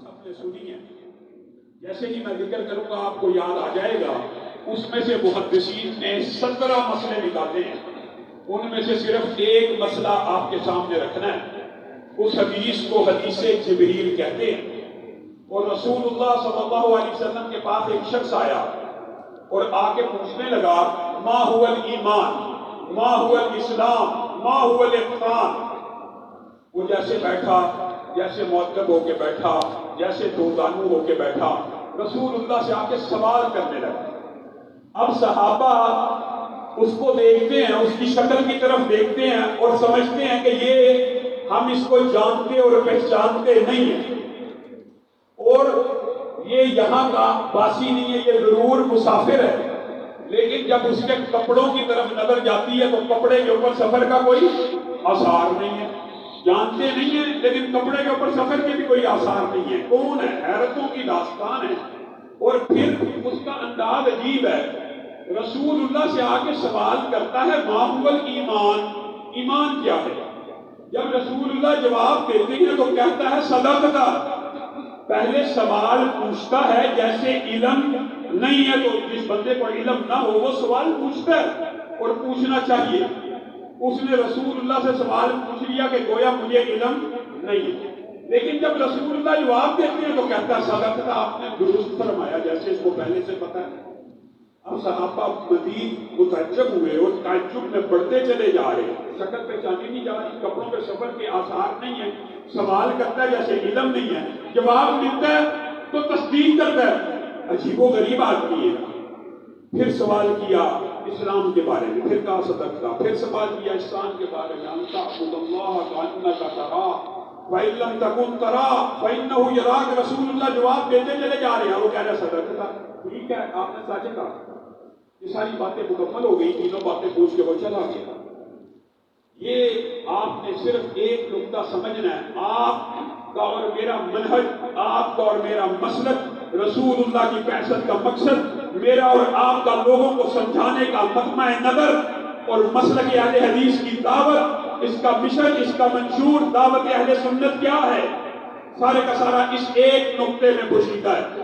سب نے سنی ہے، جیسے ہی میں ذکر کروں گا آپ کو یاد آ جائے گا۔ اس میں سے محدثین نے 17 مسئلے نکالے ہیں، ان میں سے صرف ایک مسئلہ آپ کے سامنے رکھنا ہے۔ اس حدیث کو حدیث جبریل کہتے ہیں۔ اور رسول اللہ صلی اللہ علیہ وسلم کے پاس ایک شخص آیا اور آ کے پوچھنے لگا ما هو الایمان، ما هو الاسلام، ما هو الاحسان۔ وہ جیسے بیٹھا، جیسے مؤدب ہو کے بیٹھا، جیسے دودانو ہو کے بیٹھا، رسول اللہ سے آ کے سوال کرنے لگا۔ اب صحابہ اس کو دیکھتے ہیں، اس کی شکل کی طرف دیکھتے ہیں اور سمجھتے ہیں کہ یہ ہم اس کو جانتے اور پہچانتے نہیں ہیں، اور یہ یہاں کا باسی نہیں ہے، یہ ضرور مسافر ہے۔ لیکن جب اس کے کپڑوں کی طرف نظر جاتی ہے تو کپڑے کے اوپر سفر کا کوئی آثار نہیں ہے۔ جانتے نہیں ہیں لیکن کپڑے کے اوپر سفر کے بھی کوئی آثار نہیں ہے۔ کون ہے؟ حیرتوں کی داستان ہے۔ اور پھر اس کا انداز عجیب ہے، رسول اللہ سے آ کے سوال کرتا ہے ما هو الایمان، ایمان کیا ہے؟ جب رسول اللہ جواب دیتے ہیں تو کہتا ہے صدقتا۔ پہلے سوال پوچھتا ہے، جیسے علم نہیں ہے تو جس بندے کو علم نہ ہو وہ سوال پوچھتا ہے اور پوچھنا چاہیے۔ اس نے رسول اللہ سے سوال پوچھ لیا کہ گویا مجھے علم نہیں ہے، لیکن جب رسول اللہ جواب دیتے ہیں تو کہتا ہے صدقتا، آپ نے درست فرمایا، جیسے اس کو پہلے سے پتہ ہے۔ اب صحابہ مزید متعجب ہوئے اور تعجب میں بڑھتے چلے جا رہے ہیں، شکل پہچانی نہیں جا رہی، کپڑوں پہ سفر کے آثار نہیں ہیں، سوال کرتا ہے جیسے علم نہیں ہے، جواب ملتا ہے تو تصدیق کرتا ہے، عجیب و غریب آدمی ہے۔ پھر سوال کیا اسلام کے بارے میں، پھر کہا صدقتا، پھر سوال کیا احسان کے بارے میں، ان تعبد اللہ کأنک تراہ فإن لم تکن تراہ فإنہ یراک۔ رسول اللہ جواب دیتے چلے جا رہے ہیں، وہ کہہ رہے ہیں صدقتا، ٹھیک ہے آپ نے سچ کہا۔ یہ ساری باتیں مکمل ہو گئی، تینوں باتیں پوچھ کے وہ چلا گیا۔ یہ آپ نے صرف ایک نقطہ سمجھنا ہے، آپ کا اور میرا منہج، آپ کا اور میرا مسلک، رسول اللہ کی بعثت کا مقصد، میرا اور آپ کا لوگوں کو سمجھانے کا مطمع نظر اور مسلک اہل حدیث کی دعوت، اس کا مشن، اس کا منشور دعوت اہل سنت کیا ہے، سارے کا سارا اس ایک نقطے میں پوشیدہ ہے۔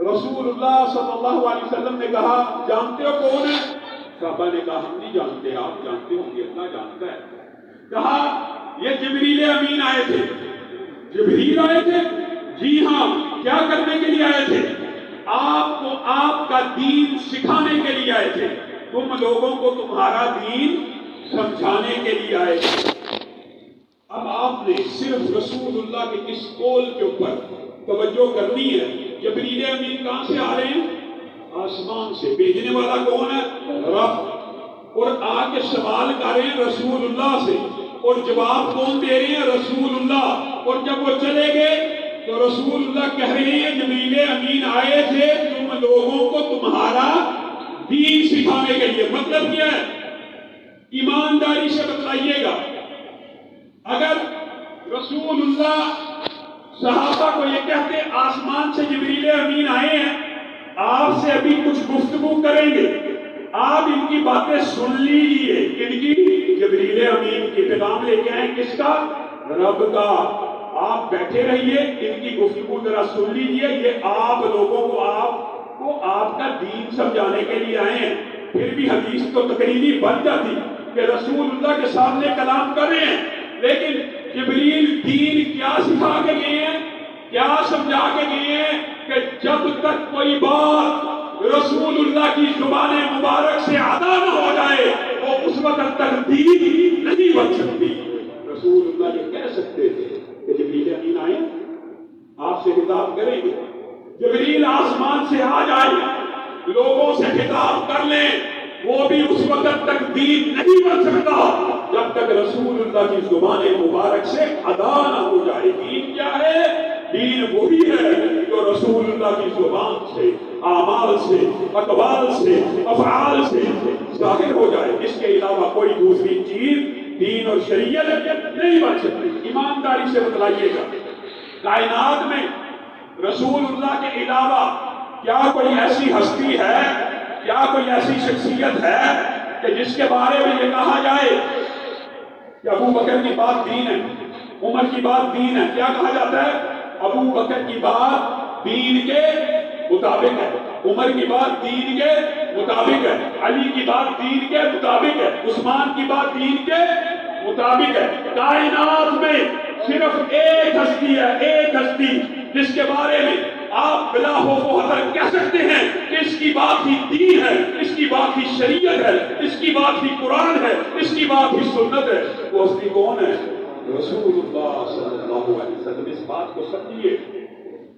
رسول اللہ صلی اللہ علیہ وسلم نے کہا جانتے ہو کون ہے؟ صحابہ نے کہا ہم نہیں جانتے، آپ جانتے ہوں گے، اللہ جانتا ہے۔ کہا یہ جبریل امین آئے تھے۔ جبریل آئے تھے؟ جی ہاں۔ کیا کرنے کے لیے آئے تھے؟ آپ کو آپ کا دین سکھانے کے لیے آئے تھے، تم لوگوں کو تمہارا دین سمجھانے کے لیے آئے تھے۔ اب آپ نے صرف رسول اللہ کے اس قول کے اوپر توجہ کرنی ہے۔ جبریل امین کہاں سے آ رہے ہیں؟ آسمان سے۔ بھیجنے والا کون ہے؟ رب۔ اور آ کے سوال کر رہے ہیں رسول اللہ سے، اور جواب کون دے رہے ہیں؟ رسول اللہ۔ اور جب وہ چلے گئے تو رسول اللہ کہہ رہے ہیں جبریل امین آئے تھے تم لوگوں کو تمہارا دین سکھانے کے لیے۔ مطلب کیا ہے؟ ایمانداری سے بتلائیے گا، اگر رسول اللہ صحابہ کو یہ کہتے آسمان سے جبریل امین آئے ہیں، آپ سے ابھی کچھ گفتگو کریں گے، آپ ان کی باتیں سن لیجئے، ان کی جبریل امین کی پیغام لے کے آئیں، کس کا؟ رب کا۔ آپ بیٹھے رہیے، ان کی گفتگو ذرا سن لیجئے، یہ آپ لوگوں کو آپ کا دین سمجھانے کے لیے آئے ہیں۔ پھر بھی حدیث تو تقریری بن جاتی کہ رسول اللہ کے سامنے کلام کر رہے ہیں، لیکن جبریل دین کیا سکھا کے گئے ہیں، کیا سمجھا کے گئے ہیں کہ جب تک کوئی بات رسول اللہ کی زبان مبارک سے ادا نہ ہو جائے وہ اس وقت تک دین نہیں بن سکتی۔ رسول اللہ یہ کہہ سکتے تھے کہ جبریل امین آئے آپ سے خطاب کریں گے، جبریل آسمان سے آ جائے لوگوں سے خطاب کر لیں، وہ بھی اس وقت تک دین نہیں بن سکتا جب تک رسول اللہ کی زبان مبارک سے ادا نہ ہو جائے۔ دین کیا ہے؟ دین وہی ہے جو رسول اللہ کی زبان سے، اعمال سے، اقوال سے، افعال سے ظاہر ہو جائے۔ اس کے علاوہ کوئی دوسری چیز دین اور شریعت نہیں بن سکتی۔ ایمانداری سے بتلائیے گا، کائنات میں رسول اللہ کے علاوہ کیا کوئی ایسی ہستی ہے، کیا کوئی ایسی شخصیت ہے کہ جس کے بارے میں یہ کہا جائے کہ ابو بکر کی بات دین ہے، عمر کی بات دین ہے؟ کیا کہا جاتا ہے؟ ابو بکر کی بات دین کے مطابق ہے، عمر کی بات دین کے مطابق ہے، علی کی بات دین کے مطابق ہے، عثمان کی بات دین کے مطابق ہے۔ کائنات میں صرف ایک ہستی ہے، ایک ہستی جس کے بارے میں آپ بلا خوف و حذر کہہ سکتے ہیں کہ اس کی بات ہی دین ہے، اس کی بات ہی شریعت ہے، اس کی بات ہی قرآن ہے، اس کی بات ہی سنت ہے۔ وہ ہستی کون ہے؟ رسول اللہ صلی اللہ علیہ وسلم۔ اس بات کو سمجھیے،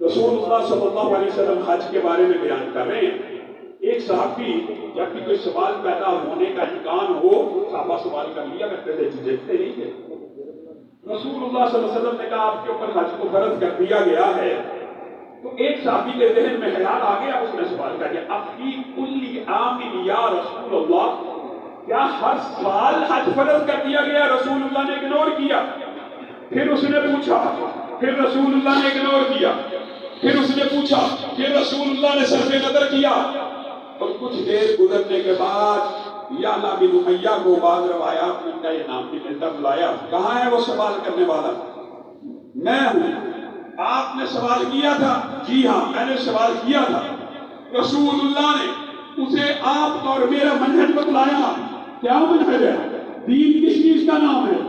رسول اللہ صلی اللہ علیہ وسلم حج کے بارے میں بیان کر رہے ہیں۔ ایک صحابی جب بھی کوئی سوال پیدا ہونے کا امکان ہو، صحابہ سوال کر لیا کرتے تھے، جھجکتے نہیں تھے۔ رسول اللہ صلی اللہ علیہ وسلم نے کہا آپ کے اوپر حج کو فرض کر دیا گیا ہے، تو ایک صحابی کے ذہن میں خیال آ گیا، اس نے سوال کر دیا افی کل عام یا رسول اللہ، کیا ہر سال حج فرض کر دیا گیا؟ رسول اللہ نے اگنور کیا۔ پھر اس نے پوچھا، پھر رسول اللہ نے اگنور کیا، پھر اس نے پوچھا، پھر رسول اللہ نے صرف نظر کیا، اور کچھ دیر گزرنے کے بعد یعلا بن امیہ کو بعض روایات میں ان کا یہ نام بھی ملتا بلایا، کہاں ہے وہ سوال کرنے والا؟ میں ہوں۔ آپ نے سوال کیا تھا؟ جی ہاں میں نے سوال کیا تھا۔ رسول اللہ نے اسے آپ اور میرا منہج بتلایا۔ کیا منہج ہے؟ دین کس چیز کا نام ہے؟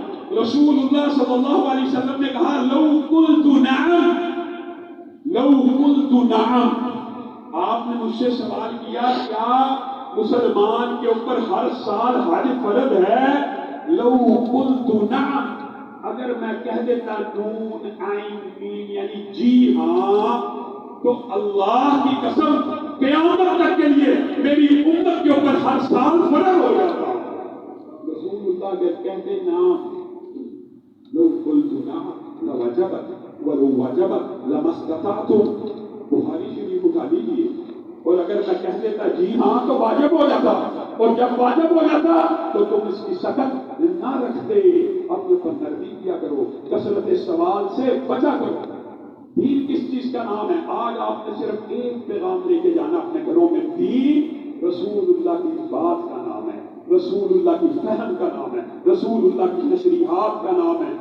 رسول اللہ صلی اللہ علیہ وسلم نے کہا لو قلت نعم، لو قلت نعم، آپ نے مجھ سے سوال کیا کیا مسلمان کے اوپر ہر سال حج فرض ہے؟ لو قلت نعم، اگر میں کہہ دیتا نون عین میم یعنی جی ہاں، تو اللہ کی قسم قیامت تک کے لیے میری امت کے اوپر ہر سال فرض ہو جاتا۔ رسول اللہ اگر کہتے نعم، لو قلت نعم لوجبت ولو وجبت لما استطعتم، بخاری شریف اٹھا لیجیے، اور اگر میں کہہ دیتا جی ہاں تو واجب ہو جاتا، اور جب واجب ہو جاتا تو تم اس کی سکت نہ رکھتے، اپنے پر نرمی کیا کرو، کثرت سوال سے بچا کرو۔ دین کس چیز کا نام ہے؟ آج آپ نے صرف ایک پیغام لے کے جانا اپنے گھروں میں، دین رسول اللہ کی بات کا نام ہے، رسول اللہ کی فہم کا نام ہے، رسول اللہ کی تشریحات کا نام ہے۔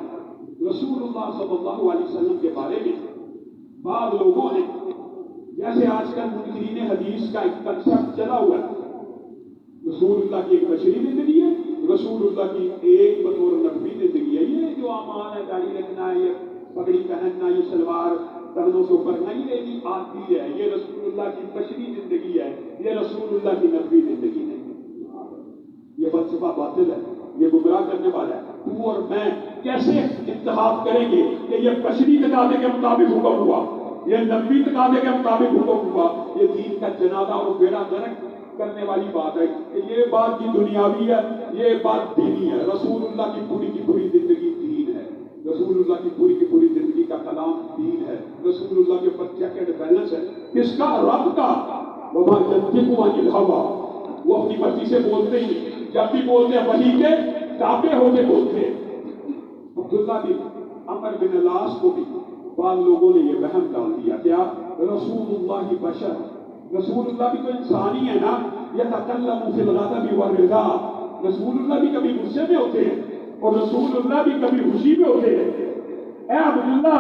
رسول اللہ صلی اللہ علیہ وسلم کے بارے میں بعض لوگوں نے، جیسے آج کل منکرین حدیث کا ایک کنسپٹ چلا ہوا ہے، رسول اللہ کی ایک بشری زندگی ہے، رسول اللہ کی ایک بطور نبوی زندگی ہے، یہ جو اعمال ہے داڑھی رکھنا، یہ پگڑی پہننا، یہ شلوار کندھوں کے اوپر نہیں رہی آتی ہے، یہ رسول اللہ کی بشری زندگی ہے، یہ رسول اللہ کی نبوی زندگی نہیں۔ یہ فلسفہ باطل ہے، یہ گمراہ کرنے والا ہے۔ تو اور میں کیسے اتحاد کریں گے کہ یہ بشری تقاضے کے مطابق حکم ہوا، یہ نبوی تقاضے کے مطابق حکم ہوا؟ یہ دین کا جنازہ اور بیڑا غرق کرنے والی بات ہے کہ یہ بات کی دنیاوی ہے، یہ بات دینی ہے۔ رسول اللہ کی پوری زندگی دین ہے، رسول اللہ کی پوری زندگی کا کلام دین ہے، رسول اللہ کے اوپر چیک اینڈ بیلنس ہے۔ کس کا؟ رب کا۔ وما ينطق عن الهوى، وہ اپنی مرضی سے بولتے ہی نہیں، جب بھی بولتے ہیں وحی کے تابع ہو کے بولتے ہیں۔ عبداللہ بن عمر بن العاص کو بھی بعض لوگوں نے یہ وہم ڈال دیا، کیا رسول اللہ بشر، رسول اللہ بھی تو انسان ہی ہے نا، یتکلم فی الغضب والرضا، رسول اللہ بھی کبھی غصے میں ہوتے ہیں اور رسول اللہ بھی کبھی خوشی میں ہوتے ہیں۔ اے عبداللہ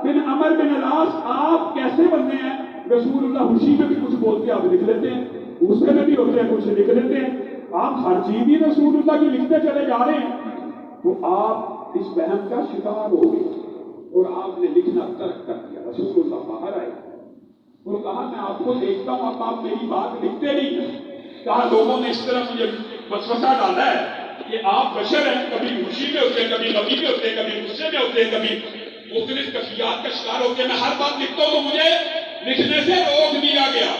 بن عمر بن العاص، آپ کیسے بنتے ہیں؟ رسول اللہ خوشی میں بھی کچھ بولتے ہیں، آپ لکھ لیتے ہیں، غصے میں بھی ہوتے ہیں، کچھ لکھ لیتے ہیں، آپ ہر چیز ہی رسول اللہ کی لکھتے چلے جا رہے ہیں، تو آپ اس وہم کا شکار ہو گئے اور آپ نے لکھنا ترک کر دیا۔ رسول اللہ باہر آئے اور کہا میں آپ کو دیکھتا ہوں، آپ میری بات لکھتے نہیں ہیں۔ کہا لوگوں نے اس طرح مجھے وسوسہ ڈالا ہے کہ آپ بشر ہیں، کبھی خوشی میں ہوتے ہیں، کبھی غمی میں ہوتے ہیں، کبھی غصے میں ہوتے ہیں، کبھی مختلف کیفیات کا شکار ہوتے ہیں، میں ہر بات لکھتا ہوں تو مجھے لکھنے سے روک دیا گیا۔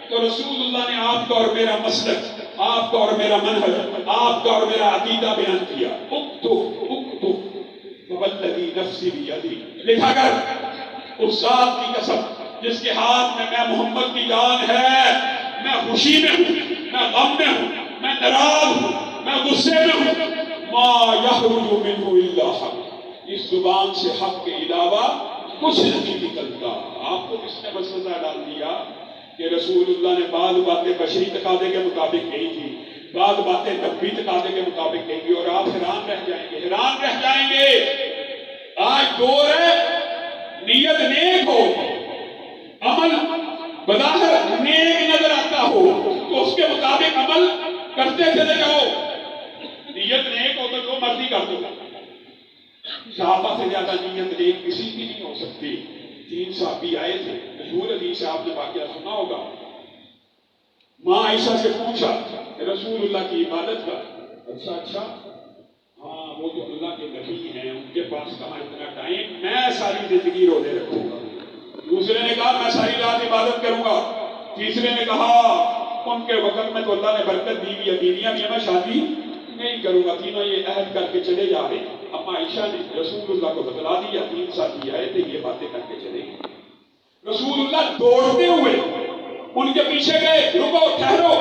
تو رسول اللہ نے آپ کا اور میرا مسلک، آپ کا اور میرا منہج، آپ کا اور میرا عقیدہ بیان کیا۔ والذی نفسی بیدی، لکھا کر اس ذات کی قسم جس کے ہاتھ میں محمد کی جان ہے، میں خوشی میں ہوں، میں غم میں ہوں، میں ناراض ہوں، میں غصے میں ہوں، ما یخرج منہ الا حق، اس زبان سے حق کے علاوہ کچھ نہیں نکلتا۔ آپ کو کس نے وسوسہ ڈال دیا کہ رسول اللہ نے بعض باتیں بشری تقاضے کے مطابق کہی تھی، بعض باتیں نبوی تقاضے کے مطابق کہیں گی، اور آپ حیران رہ جائیں گے، حیران رہ جائیں گے۔ آج دور ہے نیت نیک ہو، عمل بظاہر نیک نظر آتا ہو تو اس کے مطابق عمل کرتے چلے جاؤ۔ نیت نیک ہو تو جو مرضی کر دو۔ صحابہ سے زیادہ نیت نیک کسی کی نہیں ہو سکتی۔ 3 صحابی آئے تھے، مشہور حدیث سے آپ نے واقعہ سنا ہوگا۔ ماں عائشہ سے پوچھا رسول اللہ کی عبادت کا، اچھا ہاں وہ تو اللہ کے نبی ہیں، ان کے پاس کہاں اتنا ٹائم، میں ساری زندگی روزے رکھوں گا۔ دوسرے نے کہا میں ساری رات عبادت کروں گا۔ تیسرے نے کہا ان کے وقت میں تو اللہ نے برکت دی ہوئی ہے، بیویاں بھی میں شادی نہیں کروں گا۔ تینوں یہ عہد کر کے چلے جا رہے ہیں۔ اما عائشہ نے رسول اللہ کو بتلا دیا، 3 ساتھی آئے تھے، یہ باتیں کر کے چلے گئے۔ رسول اللہ دوڑتے ہوئے ان کے پیچھے گئے، رکو ٹھہرو،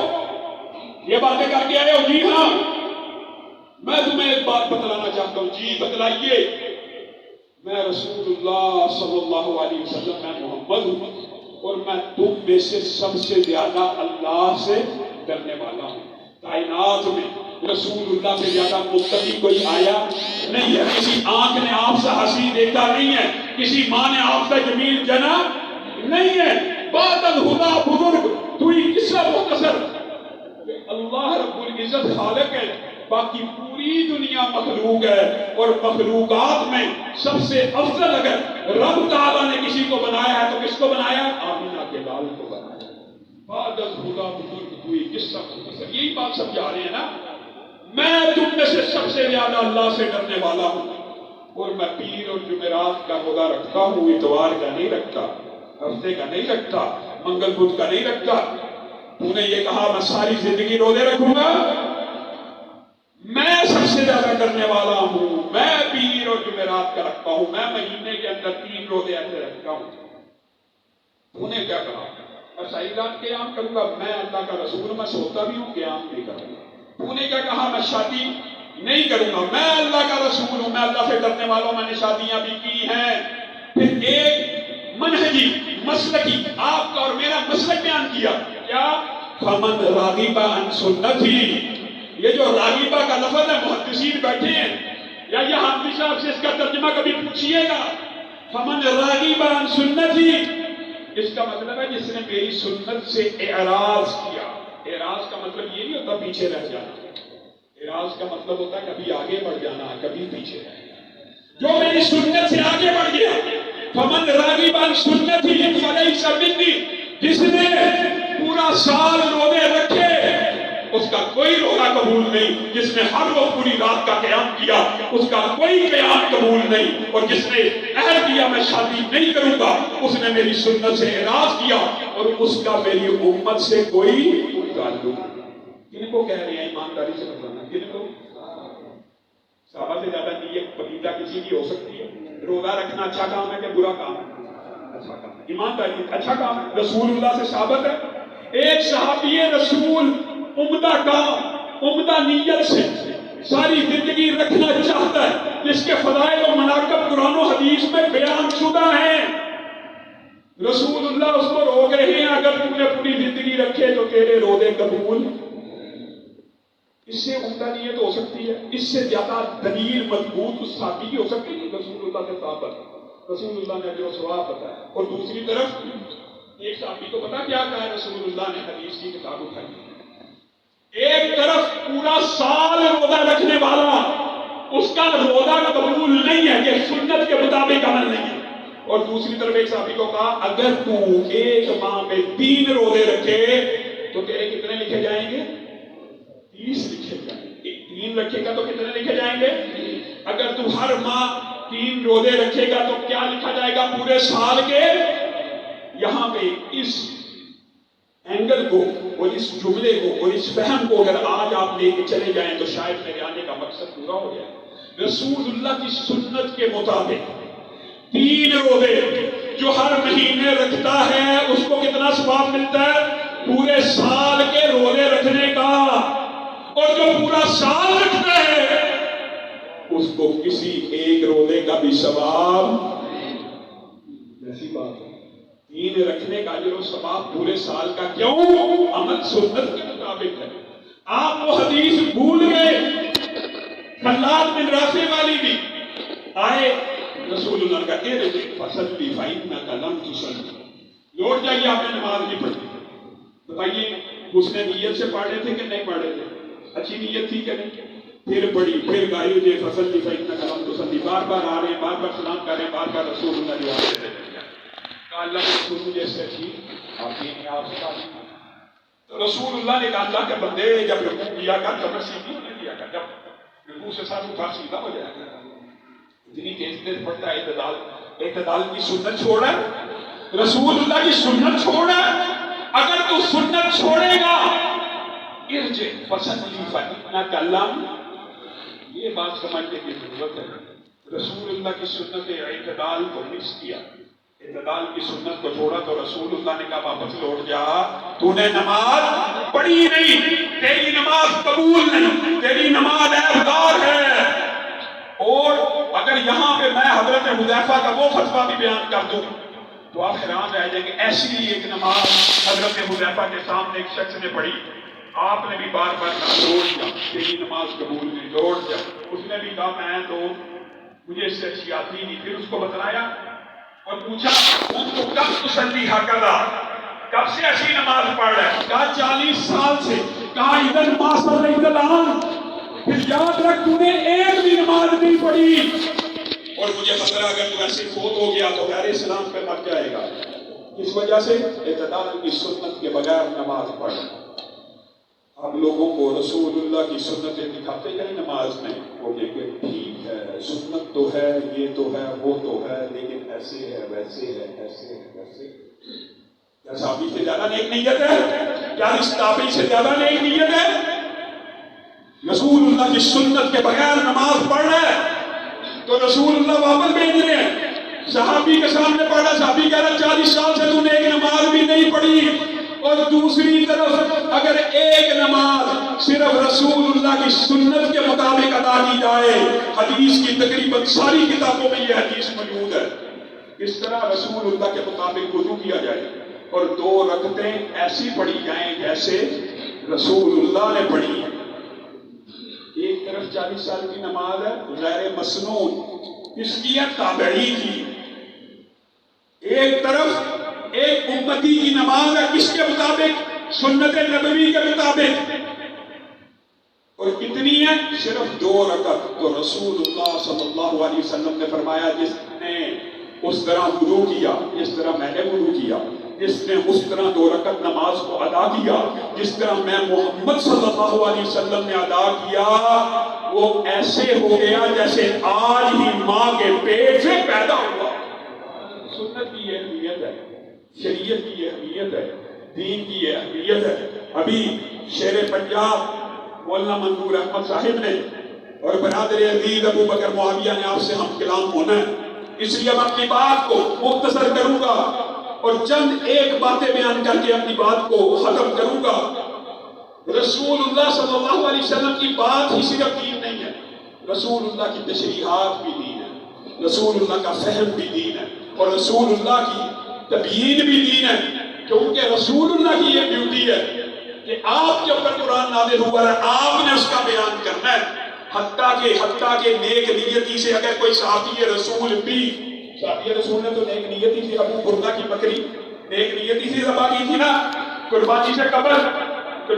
یہ باتیں کر کے آئے ہو؟ جی ہاں، میں تمہیں ایک بات بتلانا چاہتا ہوں۔ جی بتلائیے۔ میں رسول اللہ صلی اللہ علیہ وسلم، میں محمد ہوں، اور میں تم میں سے سب سے زیادہ اللہ سے ڈرنے والا ہوں۔ کائنات میں رسول اللہ سے زیادہ متقی کوئی آیا نہیں ہے۔ کسی آنکھ نے آپ سے ہنسی دیکھا نہیں ہے، کسی ماں نے آپ سے جمیل جنا نہیں ہے۔ بعد الہدا بزرگ توئی قصہ مختصر، اللہ رب العزت خالق ہے، باقی پوری دنیا مخلوق ہے، اور مخلوقات میں سب سے افضل اگر رب تعالیٰ نے کسی کو بنایا ہے تو کس کو بنایا؟ آمینہ کے لال کو بنایا۔ بعد الہدا بزرگ توئی قصہ مختصر، یہی بات سمجھا رہے ہیں نا۔ میں تم میں سے سب سے زیادہ اللہ سے ڈرنے والا ہوں، اور میں پیر اور جمعرات کا روزہ رکھتا ہوں، اتوار کا نہیں رکھتا، ہفتے کا نہیں رکھتا، منگل بدھ کا نہیں رکھتا۔ تو نے یہ کہا میں ساری زندگی روزے رکھوں گا؟ میں سب سے زیادہ ڈرنے والا ہوں، میں پیر اور جمعرات کا رکھتا ہوں، میں مہینے کے اندر 3 روزے ایسے رکھتا ہوں۔ تو نے کیا کہا؟ میں ساری رات قیام کروں گا، میں اللہ کا رسول، میں سوتا بھی ہوں، قیام بھی کروں گا۔ تو نے کیا کہا؟ میں شادی نہیں کروں گا، میں اللہ کا رسول ہوں، میں اللہ سے ڈرنے والا ہوں، میں نے شادیاں بھی کی ہیں۔ پھر ایک منہجی مسلکی آپ کا اور میرا مسلک بیان کیا، کیا؟ فمن راغب عن سنتی۔ یہ جو راغبہ کا لفظ ہے، محدثین بیٹھے ہیں یا یہ حافظ صاحب سے اس کا ترجمہ کبھی پوچھئے گا۔ فمن راغب عن سنتی، اس کا مطلب ہے جس نے میری سنت سے اعراض کیا۔ اعراض کا مطلب یہ نہیں ہوتا پیچھے رہ جانا، اعراض کا مطلب ہوتا ہے کبھی آگے بڑھ جانا، کبھی پیچھے رہ جانا۔ جو میری سنت سے آگے بڑھ گیا، فمن راغب عن سنتی فلیس منی، جس نے پورا سال روزے رکھے اس کا کوئی روزہ قبول نہیں، جس نے ہر روز پوری رات کا قیام کیا اس کا کوئی قیام قبول نہیں، اور جس نے عہد کیا میں شادی نہیں کروں گا اس نے میری سنت سے اعراض کیا، اور اس کا میری امت سے کوئی تعلق نہیں۔ کن کو کہہ رہے ہیں؟ ایمانداری سے بتانا، کن کو؟ صحابہ سے زیادہ نیت پسندیدہ کسی کی ہو سکتی ہے؟ روزہ رکھنا اچھا کام ہے کہ برا کام ہے؟ اچھا کام ہے۔ ایمانداری اچھا کام ہے، رسول اللہ سے ثابت ہے۔ ایک صحابی رسول عمدہ کام، عمدہ نیت سے ساری زندگی رکھنا چاہتا ہے، جس کے فضائل و مناقب قرآن و حدیث میں بیان شدہ ہیں، رسول اللہ اس کو روک رہے ہیں اگر تم نے پوری زندگی رکھے تو تیرے روزے قبول۔ اس سے عمدہ نیت ہو سکتی ہے؟ اس سے زیادہ دلیل مضبوط اس صحابی کی ہو سکتی ہے؟ رسول اللہ سے ثابت، رسول اللہ نے جو ثواب بتایا۔ اور دوسری طرف ایک صحابی کو پتا کیا کہا ہے رسول اللہ نے؟ حدیث کی کتاب اٹھائی، ایک طرف پورا سال روزہ رکھنے والا اس کا روزہ قبول نہیں ہے، یہ سنت کے مطابق عمل نہیں ہے، اور دوسری طرف ایک صحابی کو کہا اگر تو ایک ماہ میں 3 روزے رکھے تو تیرے کتنے لکھے جائیں گے؟ 30 لکھے جائیں گے۔ 3 رکھے گا تو کتنے لکھے جائیں گے؟ اگر تو ہر ماہ 3 روزے رکھے گا تو کیا لکھا جائے گا پورے سال کے؟ یہاں پہ اس اینگل کو اور اس جملے کو اور اس فہم کو اگر آج آپ لے کے چلے جائیں تو شاید میرے آنے کا مقصد پورا ہو جائے۔ رسول اللہ کی سنت کے مطابق 3 روزے جو ہر مہینے رکھتا ہے اس کو کتنا ثواب ملتا ہے؟ پورے سال کے روزے رکھنے کا، اور جو پورا سال رکھتا ہے اس کو کسی ایک روزے کا بھی ثواب۔ ایسی بات ہے 3 رکھنے کا جو ثواب پورے سال کا، کیوں؟ عمل سنت کے مطابق ہے۔ آپ وہ حدیث بھول گئے، خلاد بن رافع والی بھی آئے رسول اللہ نے کہا ارجع فصلی فإنک لم تصلی، لوٹ جائیے، آپ نے نماز نہیں پڑھی۔ بتائیے اس نے نیت سے پڑھے تھے کہ نہیں پڑھے تھے؟ اچھی نیت تھی کہ نہیں؟ پھر پڑھی، پھر گائی ارجع فصلی فإنک لم تصلی، بار بار آ رہے ہیں، بار بار سلام کر رہے ہیں، بار بار رسول اللہ جواب دے رہے ہیں۔ کہا اللہ کے رسول مجھے اس سے اچھی آپ ہی نہیں، آپ سے تعلیم۔ تو رسول اللہ نے کہا اللہ کے بندے جب رکوع کیا کر کمر سیدھی نہیں کیا کر، جب رکوع سے ساتھ اٹھا سیدھا ہو جائے گا۔ اتنی تیز پڑھتا ہے اعتدال کی سنت چھوڑا ہے، رسول اللہ کی سنت چھوڑا ہے۔ اگر تو سنت چھوڑے گا ارجع فصلی فإنک لم، یہ بات سمجھنے کی ضرورت ہے۔ رسول اللہ کی سنت اعتدال کو مکس کیا، اعتدال کی سنت کو چھوڑا تو رسول اللہ نے کہا واپس لوٹ جا، تو نے نماز پڑھی نہیں، تیری نماز قبول نہیں، تیری نماز عیبدار ہے۔ اور اگر یہاں پہ میں حضرت حذیفہ کا وہ فتویٰ بھی بیان کر دوں تو آپ حیران رہ جائیں گے۔ ایسی ایک نماز حضرت حذیفہ کے سامنے ایک شخص نے پڑھی، آپ نے بھی بار بار کہا لوٹ جا، تیری نماز قبول نہیں، لوٹ جا۔ اس نے بھی کہا میں تو مجھے اس سے اچھی آتی نہیں۔ پھر اس کو بتلایا اور پوچھا ان کو کب تصلی ہکذا، کب سے ایسی نماز پڑھ رہا ہے؟ کہا 40 سال سے۔ کہا اذن ما صلیت الآن، پھر یاد رکھ تو نے ایک بھی نماز نہیں پڑھی، اور مجھے پتہ ہے اگر تو ایسے فوت ہو گیا تو غیر اسلام پہ مر جائے گا۔ اس وجہ سے اعتدال کی سنت کے بغیر نماز پڑھ۔ آپ لوگوں کو رسول اللہ کی سنتیں دکھاتے جائیں نماز میں، وہ یہ کہ ٹھیک ہے سنت تو ہے، یہ تو ہے، وہ تو ہے، لیکن ایسے ہے، ویسے ہے، ایسے ہے، ویسے ہے۔ کیا صحابی سے زیادہ نیک نیت ہے؟ کیا اس تابعی سے زیادہ نیک نیت ہے؟ رسول اللہ کی سنت کے بغیر نماز پڑھ رہا ہے تو رسول اللہ واپس بھیج رہے ہیں۔ صحابی کے سامنے پڑھا، صحابی کہہ رہا 40 سال سے تو نے ایک نماز بھی نہیں پڑھی، اور دوسری طرف اگر ایک نماز صرف رسول اللہ کی سنت کے مطابق ادا کی جائے، حدیث کی تقریباً ساری کتابوں میں یہ حدیث موجود ہے، اس طرح رسول اللہ کے مطابق وضو کیا جائے اور 2 رکعتیں ایسی پڑھی جائیں جیسے رسول اللہ نے پڑھی ہیں۔ ایک طرف 40 سال کی نماز ہے غیر مسنون، اس کی تابعی کی، ایک طرف ایک امتی کی نماز ہے کس کے مطابق؟ سنت نبوی کے مطابق، اور کتنی ہے؟ صرف 2 رکعت۔ تو رسول اللہ صلی اللہ علیہ وسلم نے فرمایا جس نے اس طرح وضو کیا جس طرح میں نے وضو کیا، جس نے اس طرح 2 رکعت نماز کو ادا کیا جس طرح میں محمد صلی اللہ علیہ وسلم نے ادا کیا، وہ ایسے ہو گیا جیسے آج ہی ماں کے پیٹ سے پیدا ہوا۔ سنت کی یہ اہمیت ہے، شریعت کی یہ اہمیت ہے، دین کی یہ اہمیت ہے۔ ابھی شیر پنجاب مولانا منظور احمد صاحب نے اور برادر عزیز ابو بکر معاویہ نے آپ سے ہم کلام ہونا ہے، اس لیے میں اپنی بات کو مختصر کروں گا اور چند ایک باتیں بیان کر کے اپنی بات کو ختم کروں گا۔ رسول اللہ صلی اللہ علیہ وسلم کی بات ہی صرف دین نہیں ہے، رسول اللہ کی تشریحات بھی دین ہے، رسول اللہ کا فہم بھی دین ہے، اور رسول اللہ کی تبیین بھی دین ہے، کیونکہ رسول اللہ کی یہ ڈیوٹی ہے کہ آپ کے اوپر قرآن نازل ہوا ہے، آپ نے اس کا بیان کرنا ہے۔ حتیٰ کہ نیک نیتی سے اگر کوئی صحابی رسول بھی، صحابی رسول نے تو نیک نیتی سے ابو بردہ کی بکری نیک نیتی سے ذبح کی تھی نا، قربانی سے قبل، تو